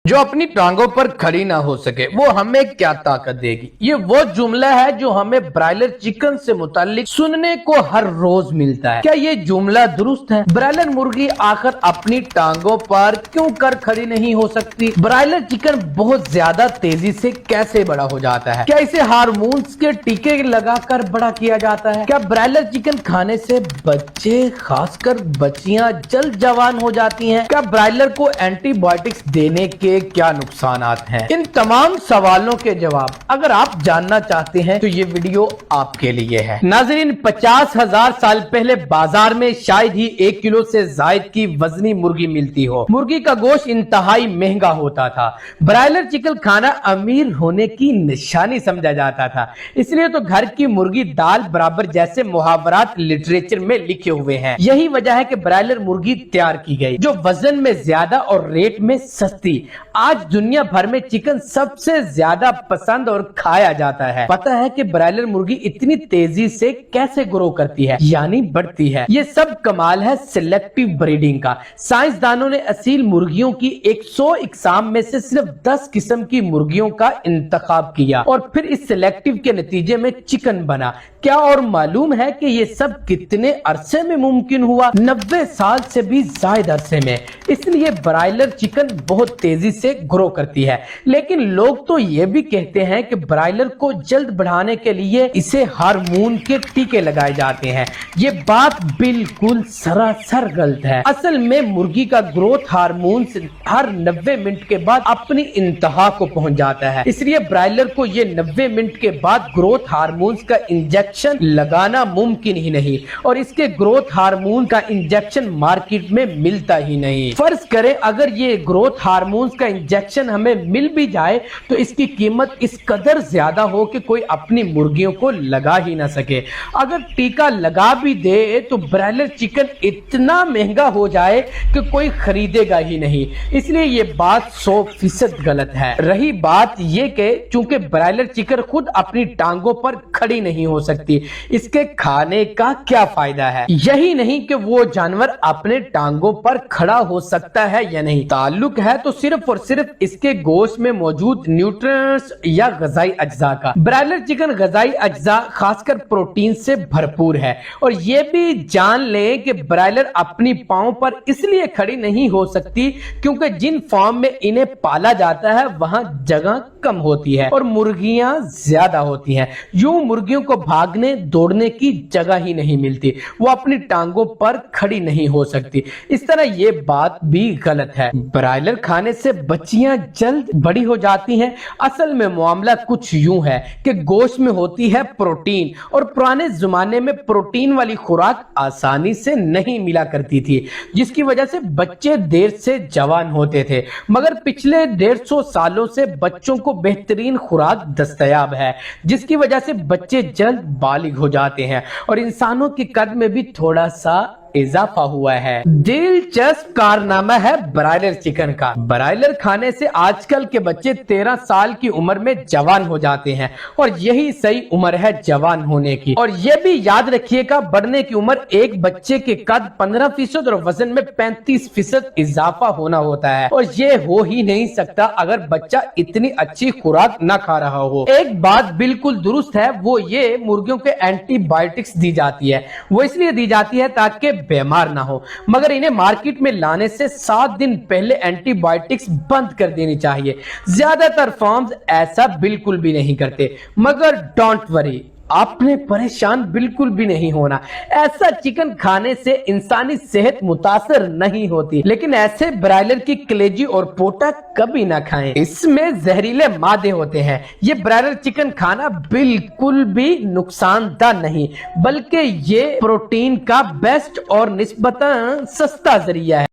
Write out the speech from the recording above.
जो अपनी टांगों पर खड़ी ना हो सके वो हमें क्या ताकत देगी। ये वो जुमला है जो हमें ब्रायलर चिकन से मुताल्लिक सुनने को हर रोज मिलता है। क्या ये जुमला दुरुस्त है? ब्रायलर मुर्गी आखिर अपनी टांगों पर क्यों कर खड़ी नहीं हो सकती? ब्रायलर चिकन बहुत ज्यादा तेजी से कैसे बड़ा हो जाता है? क्या इसे हार्मोन्स के टीके लगाकर बड़ा किया जाता है? क्या ब्रायलर चिकन खाने से बच्चे खासकर बच्चियां जल्द जवान हो जाती हैं? क्या ब्रायलर को एंटीबायोटिक्स देने के क्या नुकसानात हैं? इन तमाम सवालों के जवाब अगर आप जानना चाहते हैं तो ये वीडियो आपके लिए है। नाज़रीन, 50,000 साल पहले बाजार में शायद ही 1 किलो से जायद की वजनी मुर्गी मिलती हो। मुर्गी का गोश्त इंतहाई महंगा होता था। ब्रायलर चिकन खाना अमीर होने की निशानी समझा जाता था, इसलिए तो घर की मुर्गी दाल बराबर जैसे मुहावरात लिटरेचर में लिखे हुए हैं। यही वजह है कि ब्रायलर मुर्गी तैयार की गई जो वजन में ज्यादा और रेट में सस्ती। आज दुनिया भर में चिकन सबसे ज्यादा पसंद और खाया जाता है। पता है कि ब्रायलर मुर्गी इतनी तेजी से कैसे ग्रो करती है, यानी बढ़ती है? ये सब कमाल है सिलेक्टिव ब्रीडिंग का। साइंसदानों ने असील मुर्गियों की 100 इकसाम में से सिर्फ 10 किस्म की मुर्गियों का इंतखाब किया और फिर इस सिलेक्टिव के नतीजे में चिकन बना। क्या और मालूम है कि ये सब कितने अरसे में मुमकिन हुआ? 90 साल से भी ज्यादा अरसे में। इसलिए ब्रायलर चिकन बहुत तेजी से ग्रो करती है। लेकिन लोग तो ये भी कहते हैं कि ब्रायलर को जल्द बढ़ाने के लिए इसे हार्मोन के टीके लगाए जाते हैं। ये बात बिल्कुल सरासर गलत है। असल में मुर्गी का ग्रोथ हार्मोन हर 90 मिनट के बाद अपनी इंतहा को पहुंच जाता है। इसलिए ब्रायलर को ये 90 मिनट के बाद ग्रोथ हार्मोन का इंजेक्शन लगाना मुमकिन ही नहीं, और इसके ग्रोथ हार्मोन का इंजेक्शन मार्केट में मिलता ही नहीं। फर्ज करें अगर ये ग्रोथ हार्मोन का इंजेक्शन हमें मिल भी जाए तो इसकी कीमत इस कदर ज्यादा हो कि कोई अपनी मुर्गियों को लगा ही ना सके। अगर टीका लगा भी दे तो ब्रायलर चिकन इतना महंगा हो जाए कि कोई खरीदेगा ही नहीं। इसलिए ये बात 100% गलत है। रही बात ये कि चूंकि ब्रायलर चिकन खुद अपनी टांगों पर खड़ी नहीं हो सकती, इसके खाने का क्या फायदा है? यही नहीं कि वो जानवर अपने टांगों पर खड़ा हो सकता है या नहीं, ताल्लुक है तो सिर्फ और सिर्फ इसके गोश्त में मौजूद न्यूट्रिएंट्स या ग़िज़ाई अज्जा का। ब्रायलर चिकन ग़िज़ाई अज्जा खासकर प्रोटीन से भरपूर है। और ये भी जान लें कि ब्रायलर अपनी पांव पर इसलिए खड़ी नहीं हो सकती क्योंकि जिन फार्म में इन्हें पाला जाता है वहां जगह कम होती है और मुर्गियां ज्यादा होती हैं। यूं मुर्गियों को भागने दौड़ने की जगह ही नहीं मिलती, वो अपनी टांगों पर खड़ी नहीं हो सकती। इस तरह ये बात भी गलत है। ब्रायलर खाने से बच्चियां जल्द बड़ी हो जाती हैं। असल में मामला कुछ यूं है कि गोश्त में होती है प्रोटीन, और पुराने जमाने में प्रोटीन वाली खुराक आसानी से नहीं मिला करती थी, जिसकी वजह से बच्चे देर से जवान होते थे। मगर पिछले 150 सालों से बच्चों को बेहतरीन खुराक दस्तयाब है, जिसकी वजह से बच्चे जल्द बालिग हो जाते हैं और इंसानों के कद में भी थोड़ा सा इजाफा हुआ है। दिलचस्प कारनामा है ब्रायलर चिकन का। ब्रायलर खाने से आजकल के बच्चे 13 साल की उम्र में जवान हो जाते हैं और यही सही उम्र है जवान होने की। और यह भी याद रखिएगा, बढ़ने की उम्र एक बच्चे के कद 15% और वजन में 35% इजाफा होना होता है, और ये हो ही नहीं सकता अगर बच्चा इतनी अच्छी खुराक न खा रहा हो। एक बात बिल्कुल दुरुस्त है, वो ये मुर्गियों के एंटीबायोटिक्स दी जाती है। वो इसलिए दी जाती है ताकि बीमार ना हो, मगर इन्हें मार्केट में लाने से 7 दिन पहले एंटीबायोटिक्स बंद कर देनी चाहिए। ज्यादातर फार्म्स ऐसा बिल्कुल भी नहीं करते, मगर डोंट वरी, आपने परेशान बिल्कुल भी नहीं होना। ऐसा चिकन खाने से इंसानी सेहत मुतासर नहीं होती, लेकिन ऐसे ब्रायलर की कलेजी और पोटा कभी ना खाएं, इसमें जहरीले मादे होते हैं। ये ब्रायलर चिकन खाना बिल्कुल भी नुकसानदा नहीं, बल्कि ये प्रोटीन का बेस्ट और निस्बतन सस्ता जरिया है।